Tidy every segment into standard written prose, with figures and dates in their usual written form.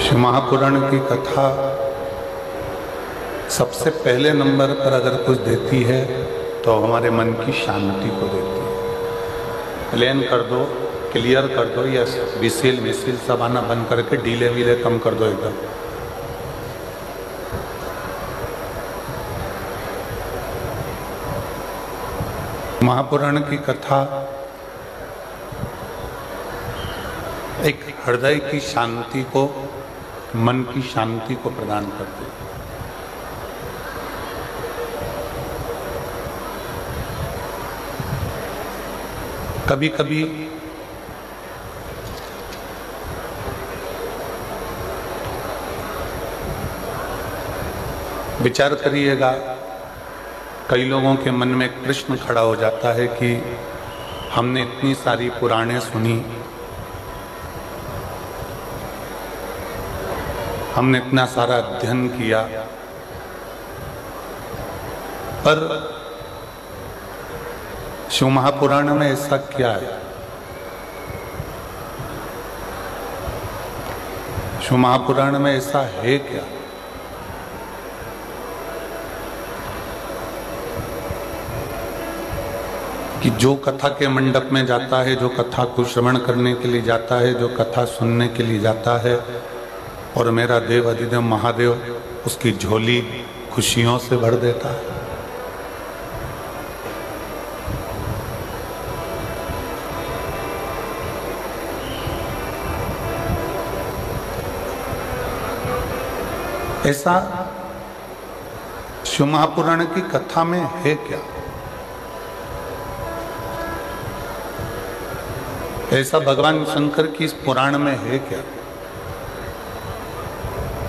शिव महापुराण की कथा सबसे पहले नंबर पर अगर कुछ देती है तो हमारे मन की शांति को देती है। प्लेन कर दो, क्लियर कर दो, या विसिल सब आना बंद करके डीले वीले कम कर दो एकदम। महापुराण की कथा एक हृदय की शांति को, मन की शांति को प्रदान करती है। कभी कभी विचार करिएगा, कई लोगों के मन में एक प्रश्न खड़ा हो जाता है कि हमने इतनी सारी पुराणें सुनी, हमने इतना सारा अध्ययन किया, पर शिव महापुराण में ऐसा क्या है? शिव महापुराण में ऐसा है क्या? कि जो कथा के मंडप में जाता है, जो कथा को श्रवण करने के लिए जाता है, जो कथा सुनने के लिए जाता है, और मेरा देव अधिदेव महादेव उसकी झोली खुशियों से भर देता है। ऐसा शिव महापुराण की कथा में है क्या? ऐसा भगवान शंकर की इस पुराण में है क्या?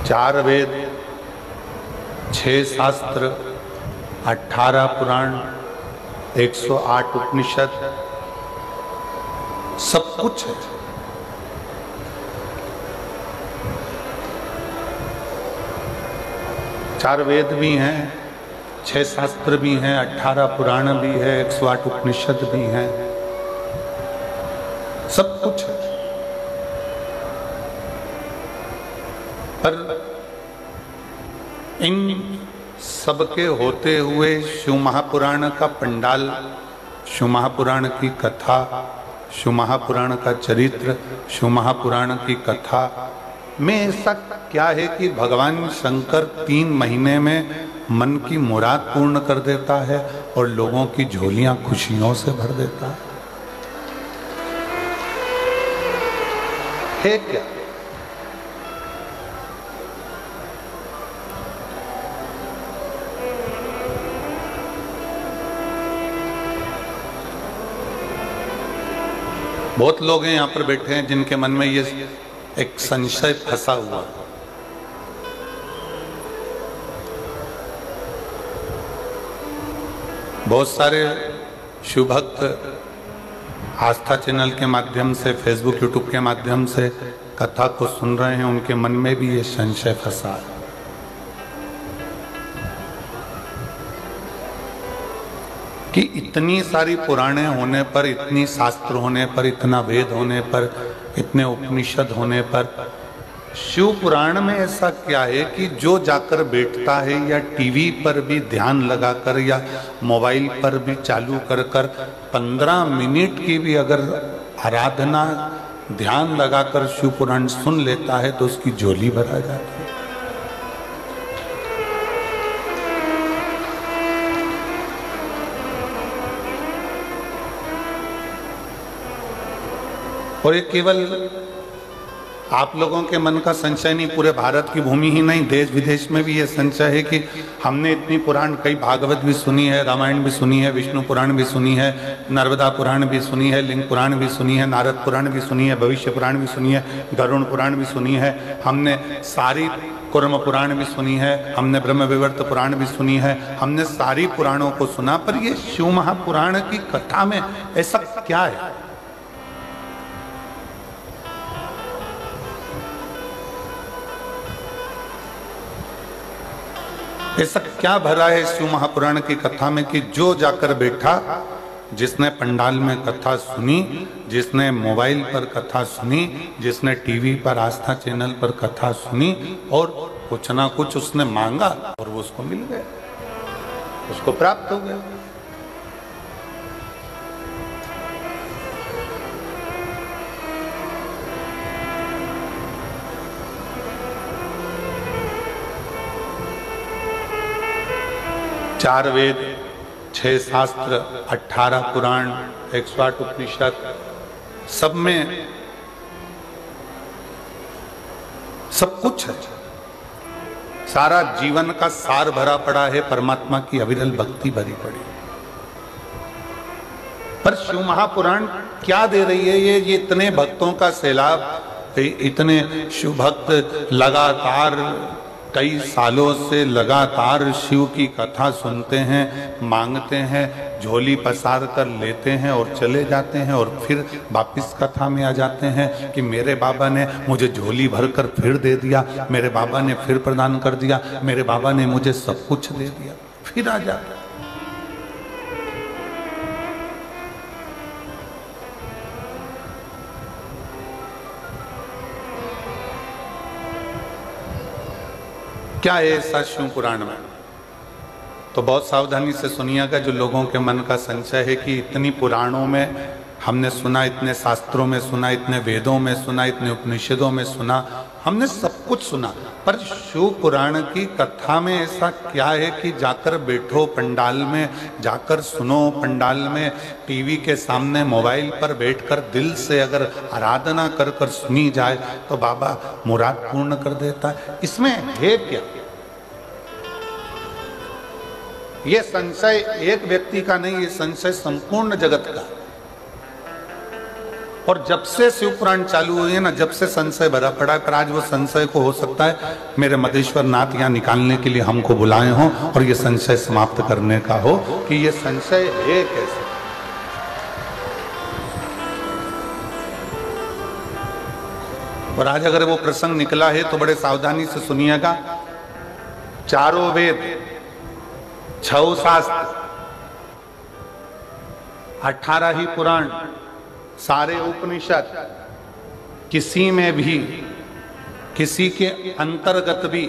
4 वेद, 6 शास्त्र, 18 पुराण, 108 उपनिषद, सब कुछ है। चार वेद भी हैं, 6 शास्त्र भी हैं, 18 पुराण भी है, 108 उपनिषद भी हैं, सब कुछ है। पर इन सबके होते हुए शिव महापुराण का पंडाल, शिव महापुराण की कथा, शिव महापुराण का चरित्र, शिव महापुराण की कथा में ऐसा क्या है कि भगवान शंकर 3 महीने में मन की मुराद पूर्ण कर देता है और लोगों की झोलियां खुशियों से भर देता है क्या? बहुत लोग हैं यहाँ पर बैठे हैं जिनके मन में ये एक संशय फंसा हुआ। बहुत सारे शिव भक्त आस्था चैनल के माध्यम से, फेसबुक यूट्यूब के माध्यम से कथा को सुन रहे हैं, उनके मन में भी ये संशय फंसा है कि इतनी सारी पुराणे होने पर, इतनी शास्त्र होने पर, इतना वेद होने पर, इतने उपनिषद होने पर, शिव पुराण में ऐसा क्या है कि जो जाकर बैठता है या टीवी पर भी ध्यान लगाकर या मोबाइल पर भी चालू कर 15 मिनट की भी अगर आराधना ध्यान लगाकर शिव पुराण सुन लेता है तो उसकी झोली भरा जाती है। और ये केवल आप लोगों के मन का संशय नहीं, पूरे भारत की भूमि ही नहीं, देश विदेश में भी ये संशय है कि हमने इतनी पुराण, कई भागवत भी सुनी है, रामायण भी सुनी है, विष्णु पुराण भी सुनी है, नर्मदा पुराण भी सुनी है, लिंग पुराण भी सुनी है, नारद पुराण भी सुनी है, भविष्य पुराण भी सुनी है, गरुण पुराण भी सुनी है, हमने सारी कुर्म पुराण भी सुनी है, हमने ब्रह्म विवर्त पुराण भी सुनी है, हमने सारी पुराणों को सुना, पर ये शिव महापुराण की कथा में ऐसा क्या है? ऐसा क्या भरा है शिव महापुराण की कथा में कि जो जाकर बैठा जिसने पंडाल में कथा सुनी, जिसने मोबाइल पर कथा सुनी, जिसने टीवी पर आस्था चैनल पर कथा सुनी और कुछ ना कुछ उसने मांगा और वो उसको मिल गया, उसको प्राप्त हो गया। चार वेद, 6 शास्त्र, 18 पुराण, 108 उपनिषद, सब में सब कुछ है। सारा जीवन का सार भरा पड़ा है, परमात्मा की अविरल भक्ति भरी पड़ी। पर शिव महापुराण क्या दे रही है? ये इतने भक्तों का सैलाब, इतने शिव भक्त लगातार कई सालों से लगातार शिव की कथा सुनते हैं, मांगते हैं, झोली पसार कर लेते हैं और चले जाते हैं और फिर वापिस कथा में आ जाते हैं कि मेरे बाबा ने मुझे झोली भरकर फिर दे दिया, मेरे बाबा ने फिर प्रदान कर दिया, मेरे बाबा ने मुझे सब कुछ दे दिया, फिर आ जाते। क्या है ऐसा शिव पुराण में? तो बहुत सावधानी से सुनिएगा। जो लोगों के मन का संशय है कि इतनी पुराणों में हमने सुना, इतने शास्त्रों में सुना, इतने वेदों में सुना, इतने उपनिषदों में सुना, हमने सब कुछ सुना, पर शिव पुराण की कथा में ऐसा क्या है कि जाकर बैठो पंडाल में, जाकर सुनो पंडाल में, टीवी के सामने मोबाइल पर बैठकर दिल से अगर आराधना कर कर सुनी जाए तो बाबा मुराद पूर्ण कर देता है? इसमें है क्या? ये संशय एक व्यक्ति का नहीं, ये संशय संपूर्ण जगत का। और जब से शिव पुराण चालू हुई है ना, जब से संशय भरा पड़ा है। पर आज वो संशय को हो सकता है मेरे मदेश्वर नाथ यहाँ निकालने के लिए हमको बुलाए हों और ये संशय समाप्त करने का हो कि ये संशय है कैसे। और आज अगर वो प्रसंग निकला है तो बड़े सावधानी से सुनिएगा। चारों वेद, 6 शास्त्र, 18 ही पुराण, सारे उपनिषद, किसी में भी, किसी के अंतर्गत भी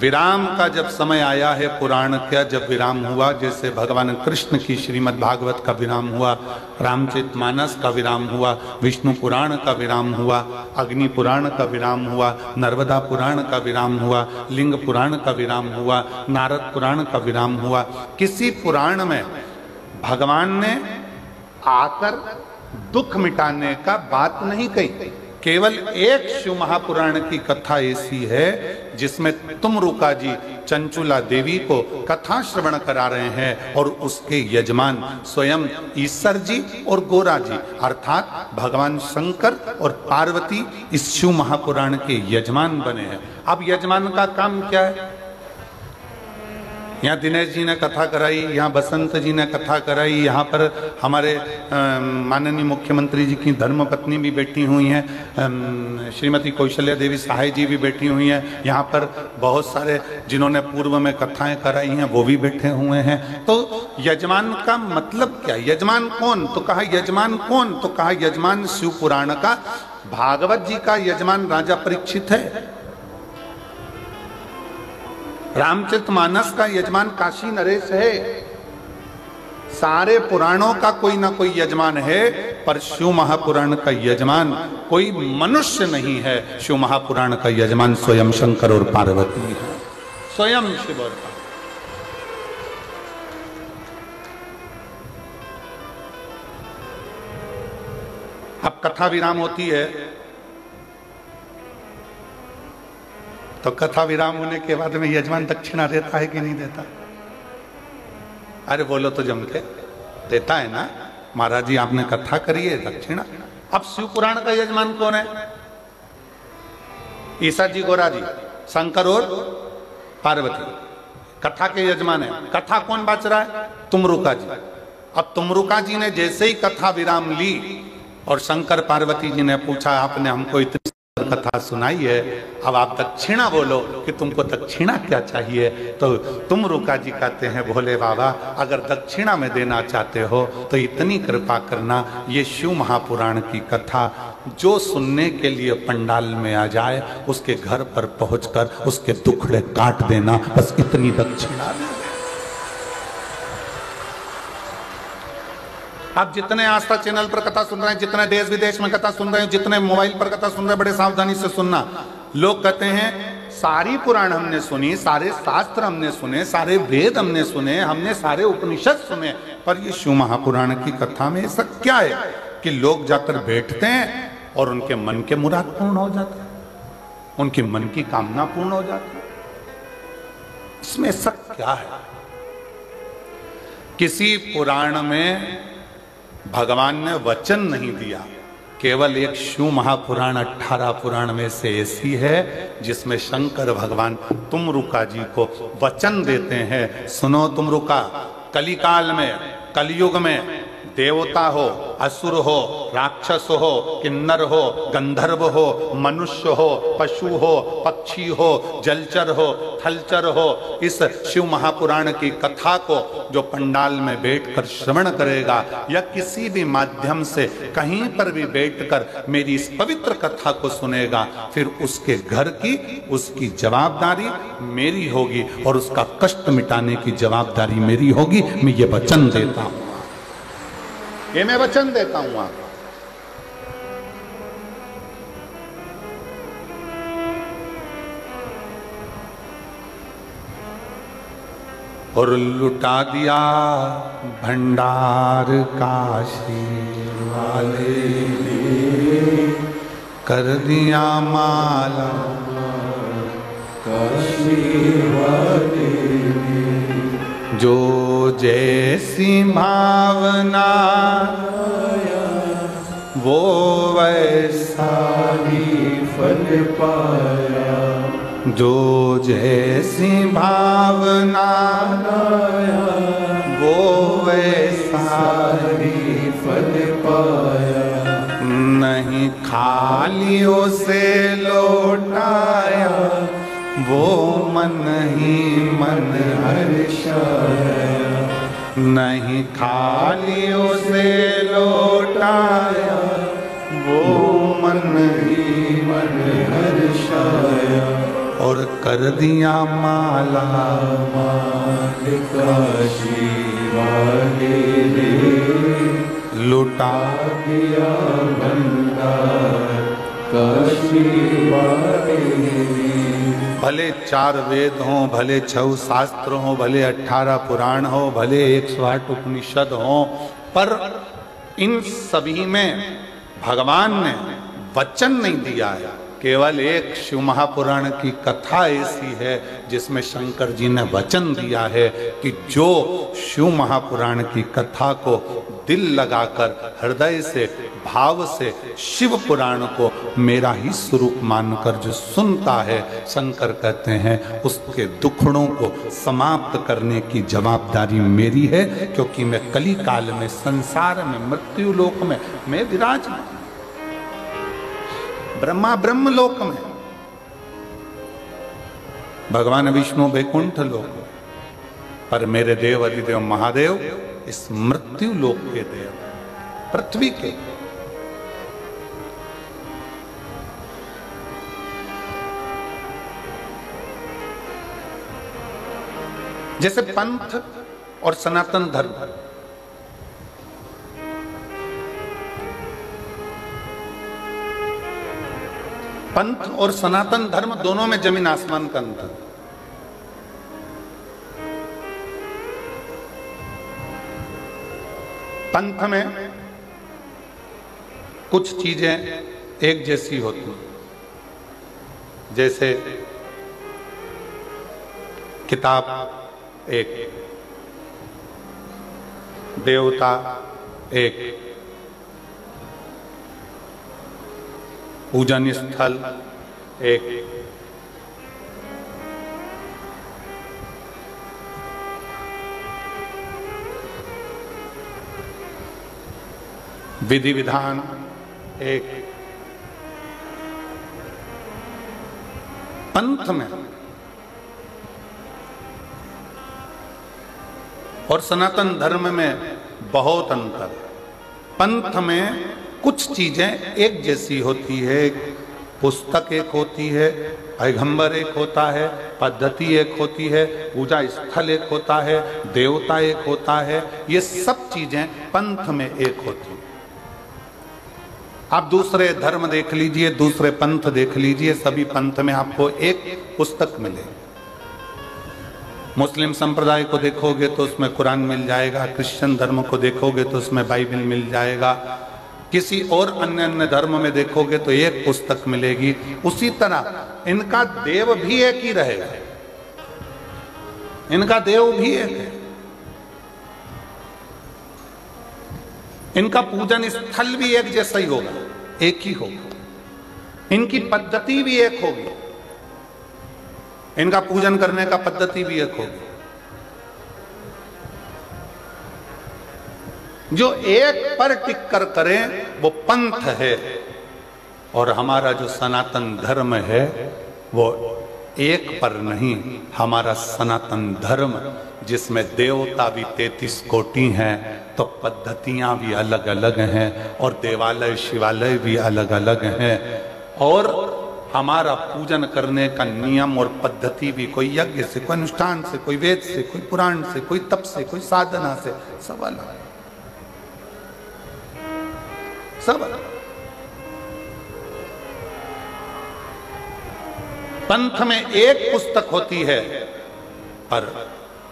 विराम का जब समय आया है, पुराण का जब विराम हुआ, जैसे भगवान कृष्ण की श्रीमद् भागवत का विराम हुआ, रामचरितमानस का विराम हुआ, विष्णु पुराण का विराम हुआ, अग्नि पुराण का विराम हुआ, नर्मदा पुराण का विराम हुआ, लिंग पुराण का विराम हुआ, नारद पुराण का विराम हुआ, किसी पुराण में भगवान ने आकर दुख मिटाने का बात नहीं कही। केवल एक शिव महापुराण की कथा ऐसी है जिसमें तुमरुका जी चंचुला देवी को कथा श्रवण करा रहे हैं और उसके यजमान स्वयं ईश्वर जी और गोरा जी अर्थात भगवान शंकर और पार्वती इस शिव महापुराण के यजमान बने हैं। अब यजमान का काम क्या है? यहाँ दिनेश जी ने कथा कराई, यहाँ बसंत जी ने कथा कराई, यहाँ पर हमारे माननीय मुख्यमंत्री जी की धर्मपत्नी भी बैठी हुई हैं, श्रीमती कौशल्या देवी सहाय जी भी बैठी हुई हैं, यहाँ पर बहुत सारे जिन्होंने पूर्व में कथाएं कराई हैं वो भी बैठे हुए हैं। तो यजमान का मतलब क्या? यजमान कौन? तो कहा यजमान कौन? तो कहा यजमान शिव पुराण का, भागवत जी का यजमान राजा परीक्षित है, रामचरितमानस का यजमान काशी नरेश है, सारे पुराणों का कोई ना कोई यजमान है, पर शिव महापुराण का यजमान कोई मनुष्य नहीं है। शिव महापुराण का यजमान स्वयं शंकर और पार्वती है, स्वयं शिव और पार्वती। अब कथा विराम होती है तो कथा विराम होने के बाद में यजमान दक्षिणा देता है कि नहीं देता? अरे बोलो तो जम के देता है ना। महाराज जी आपने कथा करी है, दक्षिणा। अब शिव पुराण का यजमान कौन है? ईसा जी, गोरा जी, शंकर और पार्वती कथा के यजमान है। कथा कौन बाच रहा है? तुमरुका जी। अब तुमरुका जी ने जैसे ही कथा विराम ली और शंकर पार्वती जी ने पूछा आपने हमको इतनी कथा सुनाई है, अब आप दक्षिणा बोलो कि तुमको दक्षिणा क्या चाहिए। तो तुम रुका जी कहते हैं भोले बाबा अगर दक्षिणा में देना चाहते हो तो इतनी कृपा करना, ये शिव महापुराण की कथा जो सुनने के लिए पंडाल में आ जाए उसके घर पर पहुंचकर उसके दुखड़े काट देना, बस इतनी दक्षिणा। आप जितने आस्था चैनल पर कथा सुन रहे हैं, जितने देश विदेश में कथा सुन रहे हैं, जितने मोबाइल पर कथा सुन रहे हैं, बड़े सावधानी से सुनना। लोग कहते हैं सारी पुराण हमने सुनी, सारे शास्त्र हमने सुने, सारे वेद हमने सुने, हमने सारे उपनिषद सुने, पर ये शिव महापुराण की कथा में ऐसा क्या है कि लोग जाकर बैठते हैं और उनके मन के मुराद पूर्ण हो जाते हैं, उनके मन की कामना पूर्ण हो जाती है। इसमें ऐसा क्या है? किसी पुराण में भगवान ने वचन नहीं दिया, केवल एक शिव महापुराण 18 पुराण में से ऐसी है जिसमें शंकर भगवान तुमरुका जी को वचन देते हैं, सुनो तुमरुका, कलिकाल में, कलयुग में देवता हो, असुर हो, राक्षस हो, किन्नर हो, गंधर्व हो, मनुष्य हो, पशु हो, पक्षी हो, जलचर हो, थलचर हो, इस शिव महापुराण की कथा को जो पंडाल में बैठकर श्रवण करेगा या किसी भी माध्यम से कहीं पर भी बैठकर मेरी इस पवित्र कथा को सुनेगा, फिर उसके घर की उसकी जवाबदारी मेरी होगी और उसका कष्ट मिटाने की जवाबदारी मेरी होगी। मैं ये वचन देता हूं, ये मैं वचन देता हूं आपको। और लुटा दिया भंडार काशी वाले ने, कर दिया माला काशी वाले ने, जो जैसी भावना वो वैसा ही फल पाया, जो जैसी भावना वो वैसा ही फल पाया, नहीं खाली उसे लौटाया, वो मन ही मन हर्षाया, नहीं खाली उसे लौटाया, वो मन ही मन हर्षाया, और कर दिया माला माल काशी वाले ने, लुटा दिया भंडार काशी वाले ने। भले 4 वेद हों, भले 6 शास्त्र हों, भले 18 पुराण हो, भले 108 उपनिषद हों, पर इन सभी में भगवान ने वचन नहीं दिया है। केवल एक शिव महापुराण की कथा ऐसी है जिसमें शंकर जी ने वचन दिया है कि जो शिव महापुराण की कथा को दिल लगाकर हृदय से भाव से शिव पुराण को मेरा ही स्वरूप मानकर जो सुनता है, शंकर कहते हैं उसके दुखड़ों को समाप्त करने की जवाबदारी मेरी है, क्योंकि मैं कली काल में संसार में मृत्यु लोक में मैं विराजमान, ब्रह्मा ब्रह्म लोक में, भगवान विष्णु वैकुंठ लोक में, पर मेरे देव अधिदेव महादेव इस मृत्यु लोक के देव, पृथ्वी के। जैसे पंथ और सनातन धर्म, पंथ और सनातन धर्म दोनों में जमीन आसमान का अंतर। पंथ में कुछ चीजें एक जैसी होती, जैसे किताब एक, देवता एक, पूजन स्थल एक, विधि विधान एक, पंथ में और सनातन धर्म में बहुत अंतर। पंथ में कुछ चीजें एक जैसी होती है, पुस्तक एक होती है, पैगंबर एक होता है, पद्धति एक होती है, पूजा स्थल एक होता है, देवता एक होता है, ये सब चीजें पंथ में एक होती है। आप दूसरे धर्म देख लीजिए, दूसरे पंथ देख लीजिए, सभी पंथ में आपको एक पुस्तक मिलेगी। मुस्लिम संप्रदाय को देखोगे तो उसमें कुरान मिल जाएगा, क्रिश्चियन धर्म को देखोगे तो उसमें बाइबल मिल जाएगा, किसी और अन्य धर्म में देखोगे तो एक पुस्तक मिलेगी। उसी तरह इनका देव भी एक ही रहेगा, इनका देव भी एक है, इनका पूजन स्थल भी एक जैसा ही होगा, एक ही होगा, इनकी पद्धति भी एक होगी, इनका पूजन करने का पद्धति भी एक होगी। जो एक पर टिक कर करें वो पंथ है, और हमारा जो सनातन धर्म है वो एक पर नहीं, हमारा सनातन धर्म जिसमें देवता भी 33 कोटि हैं, तो पद्धतियां भी अलग अलग हैं, और देवालय शिवालय भी अलग अलग हैं, और हमारा पूजन करने का नियम और पद्धति भी कोई यज्ञ से, कोई अनुष्ठान से, कोई वेद से, कोई पुराण से, कोई तप से, कोई साधना से, सब अलग, सब अलग। पंथ में एक पुस्तक होती है, पर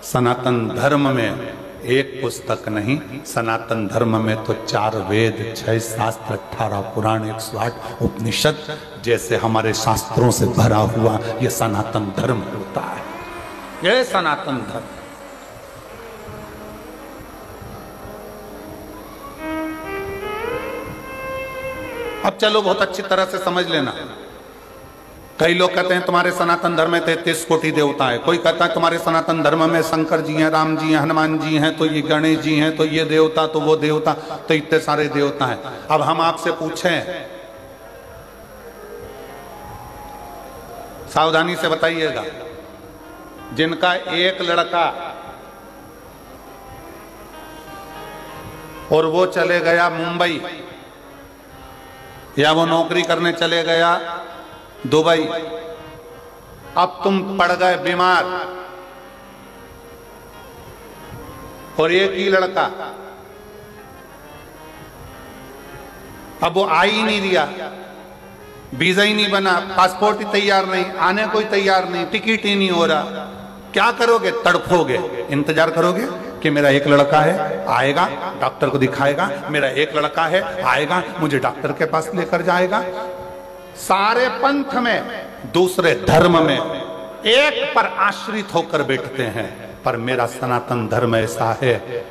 सनातन धर्म में एक पुस्तक नहीं। सनातन धर्म में तो 4 वेद, 6 शास्त्र, 18 पुराण, 108 उपनिषद जैसे हमारे शास्त्रों से भरा हुआ ये सनातन धर्म होता है, ये सनातन धर्म। अब चलो बहुत अच्छी तरह से समझ लेना। कई लोग कहते हैं तुम्हारे सनातन धर्म में 33 कोटि देवता है, कोई कहता है तुम्हारे सनातन धर्म में शंकर जी हैं, राम जी हैं, हनुमान जी हैं, तो ये गणेश जी हैं, तो ये देवता, तो वो देवता, तो इतने सारे देवता हैं। अब हम आपसे पूछें, सावधानी से बताइएगा, जिनका एक लड़का और वो चले गया मुंबई, या वो नौकरी करने चले गया दुबई, अब तुम पड़ गए बीमार, और एक ही लड़का, अब वो आ ही नहीं दिया, वीजा ही नहीं बना, पासपोर्ट ही तैयार नहीं, आने कोई तैयार नहीं, टिकट ही नहीं हो रहा, क्या करोगे? तड़फोगे, इंतजार करोगे कि मेरा एक लड़का है, आएगा, डॉक्टर को दिखाएगा, मेरा एक लड़का है, आएगा, मुझे डॉक्टर के पास लेकर जाएगा। सारे पंथ में, दूसरे धर्म में एक पर आश्रित होकर बैठते हैं, पर मेरा सनातन धर्म ऐसा है,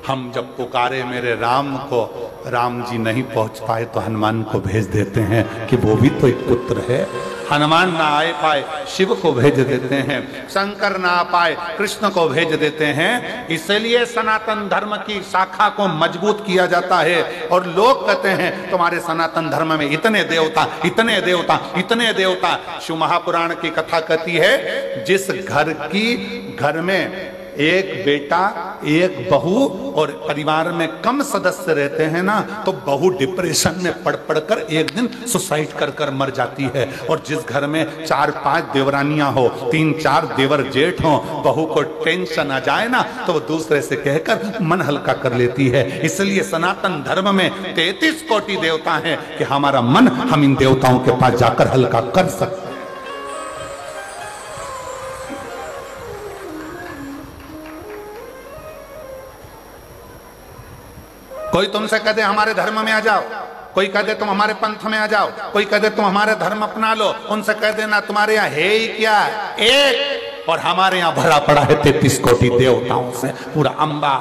हम जब पुकारे मेरे राम को, राम जी नहीं पहुंच पाए तो हनुमान को भेज देते हैं कि वो भी तो एक पुत्र है। हनुमान ना आए पाए, शिव को भेज देते हैं, शंकर ना आ पाए, कृष्ण को भेज देते हैं। इसलिए सनातन धर्म की शाखा को मजबूत किया जाता है। और लोग कहते हैं तुम्हारे सनातन धर्म में इतने देवता, इतने देवता, इतने देवता। शिव महापुराण की कथा कहती है, जिस घर में एक बेटा, एक बहू और परिवार में कम सदस्य रहते हैं ना, तो बहू डिप्रेशन में पड़ पड़कर एक दिन सुसाइड कर कर मर जाती है। और जिस घर में 4-5 देवरानियां हो, 3-4 देवर जेठ हो, बहू को टेंशन आ जाए ना, तो वो दूसरे से कहकर मन हल्का कर लेती है। इसलिए सनातन धर्म में 33 कोटि देवता हैं कि हमारा मन हम इन देवताओं के पास जाकर हल्का कर सकते हैं। कोई तुमसे कहते हमारे धर्म में आ जाओ, कोई कहते तुम हमारे पंथ में आ जाओ, कोई कहते तुम हमारे धर्म अपना लो, उनसे कह देना तुम्हारे यहाँ है ही क्या, एक, और हमारे यहाँ भरा पड़ा है 33 कोटि देवताओं से पूरा अंबा।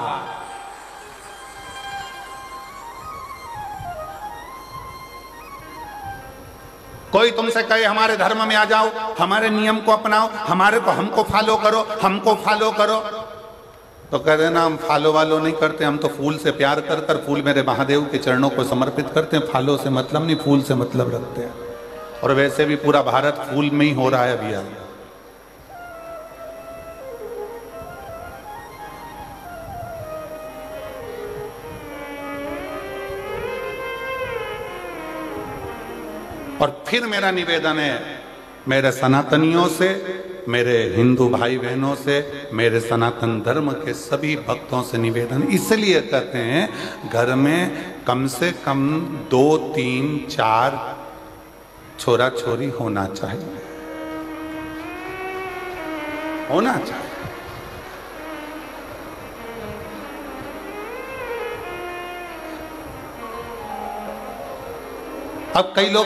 कोई तुमसे कहे हमारे धर्म में आ जाओ, हमारे नियम को अपनाओ, हमारे को हमको फॉलो करो, हमको फॉलो करो, तो कह देना हम फॉलो वालो नहीं करते, हम तो फूल से प्यार कर कर फूल मेरे महादेव के चरणों को समर्पित करते हैं, फॉलो से मतलब नहीं, फूल से मतलब रखते हैं। और वैसे भी पूरा भारत फूल में ही हो रहा है भैया। और फिर मेरा निवेदन है मेरे सनातनियों से, मेरे हिंदू भाई बहनों से, मेरे सनातन धर्म के सभी भक्तों से निवेदन इसलिए करते हैं, घर में कम से कम 2, 3, 4 छोरा छोरी होना चाहिए, होना चाहिए। अब कई लोग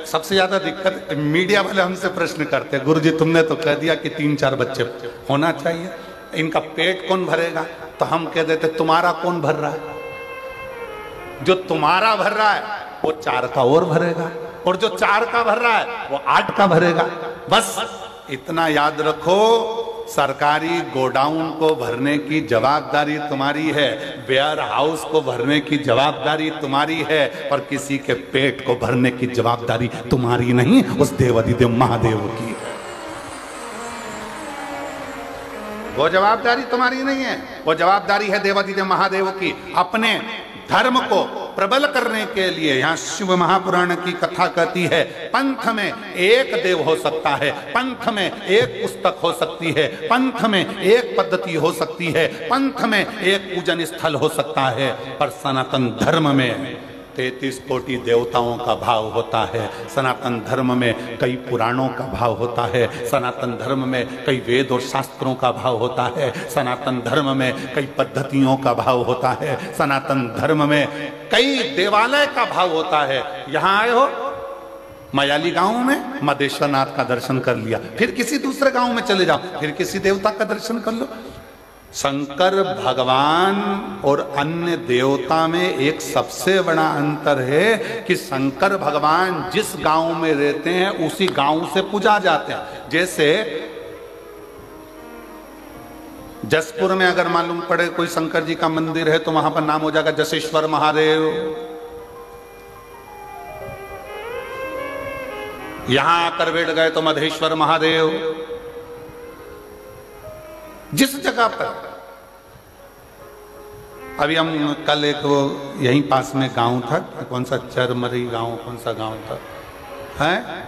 सबसे ज्यादा दिक्कत मीडिया वाले हमसे प्रश्न करते हैं, गुरुजी तुमने तो कह दिया कि 3-4 बच्चे होना चाहिए, इनका पेट कौन भरेगा? तो हम कह देते तुम्हारा कौन भर रहा है? जो तुम्हारा भर रहा है वो 4 का और भरेगा, और जो 4 का भर रहा है वो 8 का भरेगा। बस इतना याद रखो, सरकारी गोडाउन को भरने की जवाबदारी तुम्हारी है, वेयर हाउस को भरने की जवाबदारी तुम्हारी है, पर किसी के पेट को भरने की जवाबदारी तुम्हारी नहीं, उस देवाधिदेव महादेव की है। वो जवाबदारी तुम्हारी नहीं है, वो जवाबदारी है देवाधिदेव महादेव की। अपने धर्म को प्रबल करने के लिए यहाँ शिव महापुराण की कथा कहती है, पंथ में एक देव हो सकता है, पंथ में एक पुस्तक हो सकती है, पंथ में एक पद्धति हो सकती है, पंथ में एक पूजन स्थल हो सकता है, पर सनातन धर्म में 33 कोटि देवताओं का भाव होता है, सनातन धर्म में कई पुराणों का भाव होता है, सनातन धर्म में कई वेद और शास्त्रों का भाव होता है, सनातन धर्म में कई पद्धतियों का भाव होता है, सनातन धर्म में कई देवालय का भाव होता है। यहाँ आए हो मयाली गांव में मदेश्वर नाथ का दर्शन कर लिया, फिर किसी दूसरे गांव में चले जाओ, फिर किसी देवता का दर्शन कर लो। शंकर भगवान और अन्य देवता में एक सबसे बड़ा अंतर है कि शंकर भगवान जिस गांव में रहते हैं उसी गांव से पूजा जाते हैं। जैसे जसपुर में अगर मालूम पड़े कोई शंकर जी का मंदिर है तो वहां पर नाम हो जाएगा जसेश्वर महादेव, यहां आकर बैठ गए तो मधेश्वर महादेव। जिस जगह पर अभी हम कल एक वो यहीं पास में गांव था, कौन सा चरमरी गांव, कौन सा गांव था है?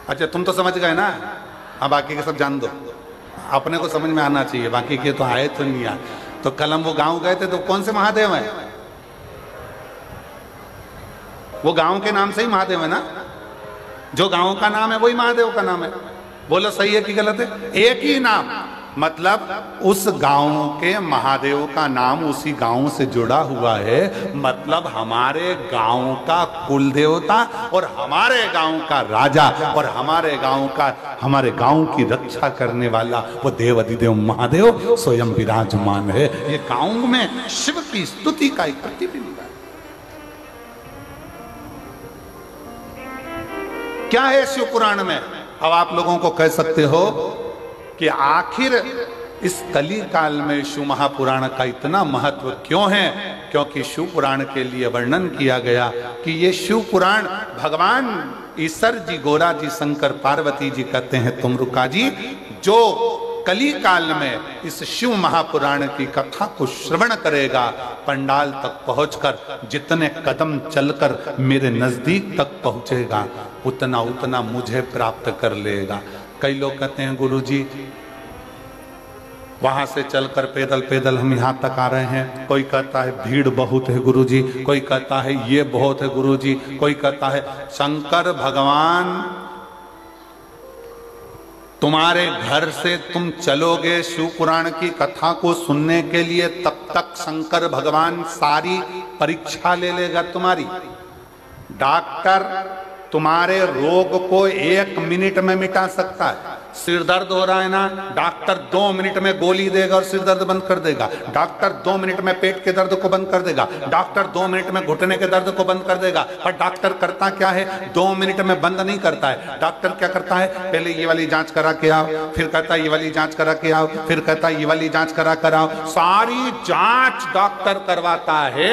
अच्छा तुम तो समझ गए ना, हाँ बाकी के सब जान दो, अपने को समझ में आना चाहिए, बाकी के तो आए तो नहीं आए। तो कल हम वो गांव गए थे तो कौन से महादेव है? वो गांव के नाम से ही महादेव है ना, जो गांव का नाम है वही महादेव का नाम है। बोलो सही है कि गलत है? एक ही नाम, मतलब उस गांव के महादेव का नाम उसी गांव से जुड़ा हुआ है, मतलब हमारे गांव का कुल देवता और हमारे गांव का राजा और हमारे गांव की रक्षा करने वाला वो देवाधिदेव महादेव स्वयं विराजमान है। ये गांव में शिव की स्तुति का एक प्रतिबिंब है। क्या है शिव पुराण में? अब आप लोगों को कह सकते हो कि आखिर इस कली काल में शिव महापुराण का इतना महत्व क्यों है? क्योंकि शिव पुराण के लिए वर्णन किया गया कि ये शिव पुराण भगवान ईश्वर जी, गोरा जी, शंकर पार्वती जी कहते हैं तुमरुका जी, जो कली काल में इस शिव महापुराण की कथा को श्रवण करेगा, पंडाल तक पहुंचकर जितने कदम चलकर मेरे नजदीक तक पहुंचेगा उतना उतना मुझे प्राप्त कर लेगा। कई लोग कहते हैं गुरुजी वहां से चलकर पैदल पैदल हम यहाँ तक आ रहे हैं, कोई कहता है भीड़ बहुत है गुरुजी, कोई कहता है ये बहुत है गुरुजी, कोई कहता है शंकर भगवान तुम्हारे घर से तुम चलोगे शिव पुराण की कथा को सुनने के लिए, तब तक शंकर भगवान सारी परीक्षा ले लेगा तुम्हारी। डॉक्टर तुम्हारे रोग को 1 मिनट में मिटा सकता है, सिर दर्द हो रहा है ना, डॉक्टर 2 मिनट में गोली देगा और सिर दर्द बंद कर देगा। डॉक्टर 2 मिनट में पेट के दर्द को बंद कर देगा। डॉक्टर 2 मिनट में घुटने के दर्द को बंद कर देगा। पर डॉक्टर करता क्या है, 2 मिनट में बंद नहीं करता है। डॉक्टर क्या करता है, पहले ये वाली जांच करा के आओ, फिर कहता है ये वाली जांच करा के आओ, फिर कहता है ये वाली जांच करा कर आओ। सारी जांच डॉक्टर करवाता है।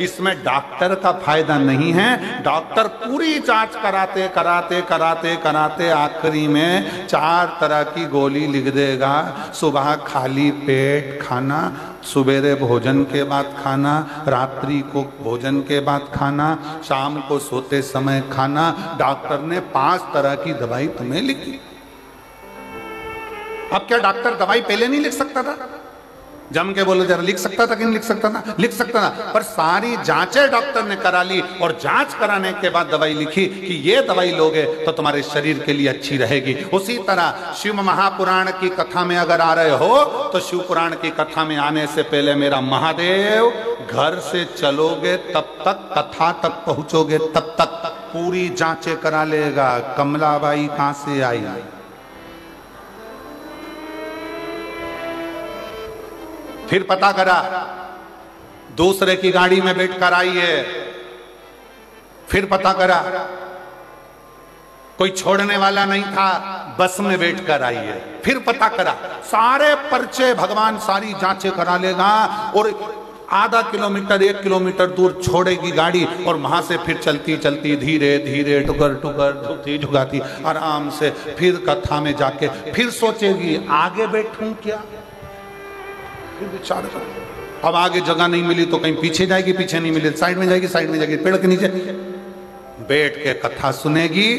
इसमें डॉक्टर का फायदा नहीं है। डॉक्टर पूरी जांच कराते कराते कराते कराते आखिरी में 4 तरह की गोली लिख देगा। सुबह खाली पेट खाना, सुबेरे भोजन के बाद खाना, रात्रि को भोजन के बाद खाना, शाम को सोते समय खाना। डॉक्टर ने 5 तरह की दवाई तुम्हें लिखी। अब क्या डॉक्टर दवाई पहले नहीं लिख सकता था? जम के बोलो जरा, लिख सकता था कि नहीं लिख सकता था? लिख सकता था। पर सारी जांचें डॉक्टर ने करा ली और जांच कराने के बाद दवाई लिखी कि ये दवाई लोगे तो तुम्हारे शरीर के लिए अच्छी रहेगी। उसी तरह शिव महापुराण की कथा में अगर आ रहे हो तो शिव पुराण की कथा में आने से पहले मेरा महादेव, घर से चलोगे तब तक, कथा तक पहुंचोगे तब तक पूरी जांचें करा लेगा। कमलाबाई कहां से आई, फिर पता करा दूसरे की गाड़ी में बैठकर आई है। फिर पता करा कोई छोड़ने वाला नहीं था, बस में बैठकर आई है। फिर पता करा, सारे पर्चे भगवान सारी जांचें करा लेगा और आधा किलोमीटर 1 किलोमीटर दूर छोड़ेगी गाड़ी और वहां से फिर चलती चलती धीरे धीरे टुकर टुकर झुकती झुकाती आराम से फिर कथा में जाके फिर सोचेगी आगे बैठूं क्या। विचार कर, अब आगे जगह नहीं मिली तो कहीं पीछे जाएगी, पीछे नहीं मिली साइड में जाएगी, साइड में जाएगी, पेड़ के नीचे बैठ के कथा सुनेगी।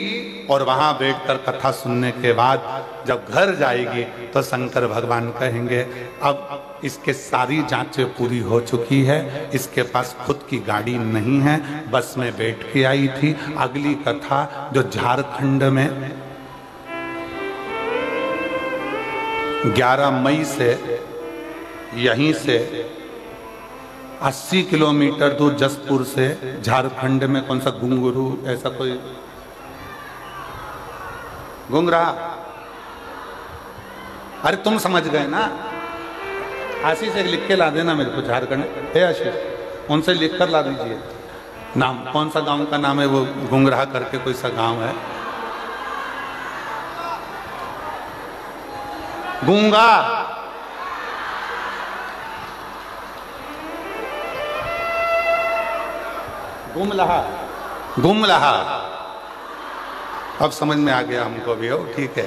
और वहां बैठकर कथा सुनने के बाद जब घर जाएगी तो शंकर भगवान कहेंगे अब इसके सारी जांचें पूरी हो चुकी है, इसके पास खुद की गाड़ी नहीं है, बस में बैठ के आई थी। अगली कथा जो झारखंड में 11 मई से यहीं से 80 किलोमीटर दूर जसपुर से झारखंड में कौन सा घुंगरू, ऐसा कोई घुंगरा, अरे तुम समझ गए ना। आशीष से लिख के ला देना मेरे को, झारखंड है आशीष, उनसे लिख कर ला दीजिए नाम, कौन सा गांव का नाम है वो, घुंगरा करके कोई सा गांव है, गूंगा, गुमलहा, गुमलहा। अब समझ में आ गया हमको भी, हो ठीक है।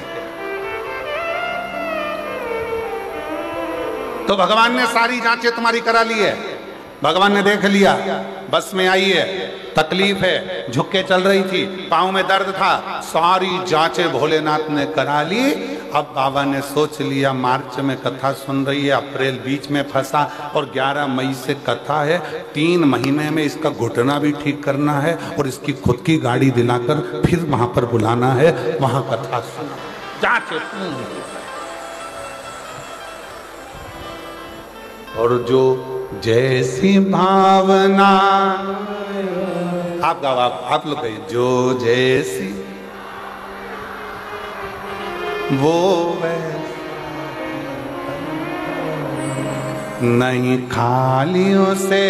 तो भगवान ने सारी जांचें तुम्हारी करा ली है, भगवान ने देख लिया, बस में आई है, तकलीफ है, झुक के चल रही थी, पांव में दर्द था, सारी जांचें भोलेनाथ ने करा ली। अब बाबा ने सोच लिया मार्च में कथा सुन रही है, अप्रैल बीच में फंसा और 11 मई से कथा है, 3 महीने में इसका घुटना भी ठीक करना है और इसकी खुद की गाड़ी दिलाकर फिर वहां पर बुलाना है, वहां कथा सुना, जांचें और जो जैसी भावना, आप गाओ, आप लोग कहिए, जो जैसी वो नहीं खालियों से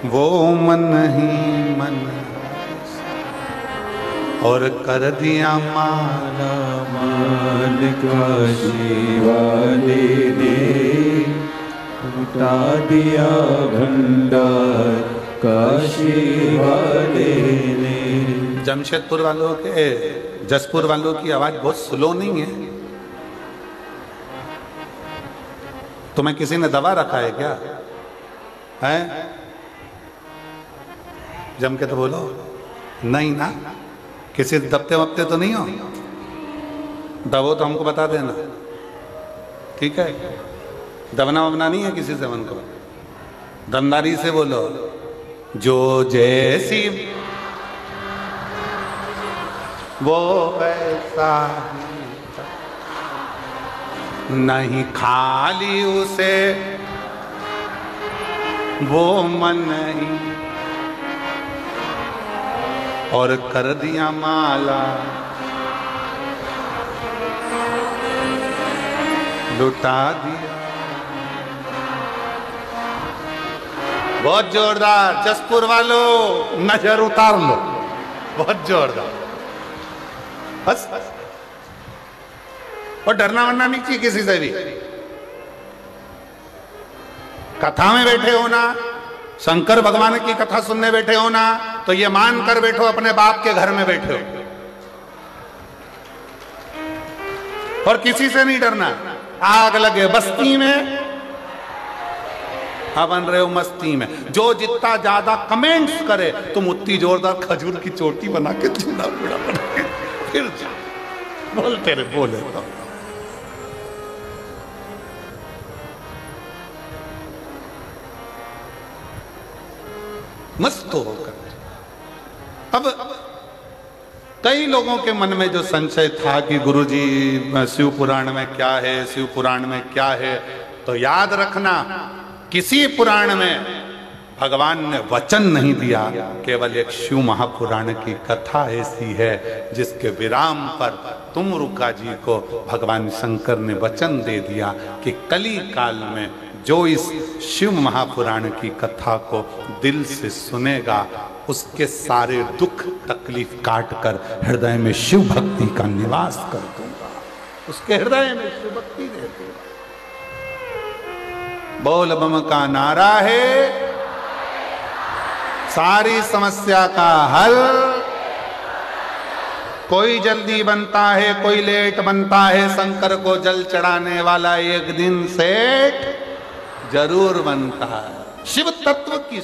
वो मन ही मन और कर दिया माला मान काशी वाले ने उठा दिया भंडार काशी वाले ने। जमशेदपुर वालों के, जसपुर वालों की आवाज बहुत स्लो नहीं है? तुम्हें किसी ने दबा रखा है क्या? है? जम के तो बोलो, नहीं ना, किसी दबते वबते तो नहीं हो? दबो तो हमको बता देना, ठीक है? दबना वबना नहीं है किसी से मन को, दमदारी से बोलो, जो जैसी वो वैसा नहीं खाली उसे वो मन नहीं और कर दिया माला लुटा दिया। बहुत जोरदार, जसपुर वालों नजर उतार लो, बहुत जोरदार। बस और डरना वरना नहीं चाहिए किसी से भी। कथा में बैठे हो ना, शंकर भगवान की कथा सुनने बैठे हो ना, तो ये मान कर बैठो अपने बाप के घर में बैठे हो और किसी से नहीं डरना। आग लगे बस्ती में, बन रहे हो मस्ती में। जो जितना ज्यादा कमेंट्स करे तुम उतनी जोरदार खजूर की चोटी बना के चूड़ा बूढ़ा बना के फिर बोलते रहे, बोले तो। मस्त होकर अब कई लोगों के मन में जो संशय था कि गुरुजी शिव पुराण में क्या है, शिव पुराण में क्या है, तो याद रखना किसी पुराण में भगवान ने वचन नहीं दिया, केवल एक शिव महापुराण की कथा ऐसी है जिसके विराम पर तुमरुका जी को भगवान शंकर ने वचन दे दिया कि कली काल में जो इस शिव महापुराण की कथा को दिल से सुनेगा उसके सारे दुख तकलीफ काट कर हृदय में शिव भक्ति का निवास कर दूंगा, उसके हृदय में शिव भक्ति दे दूंगा। बोल बम का नारा है, सारी समस्या का हल। कोई जल्दी बनता है, कोई लेट बनता है, शंकर को जल चढ़ाने वाला एक दिन सेठ जरूर बनता है। शिव तत्व की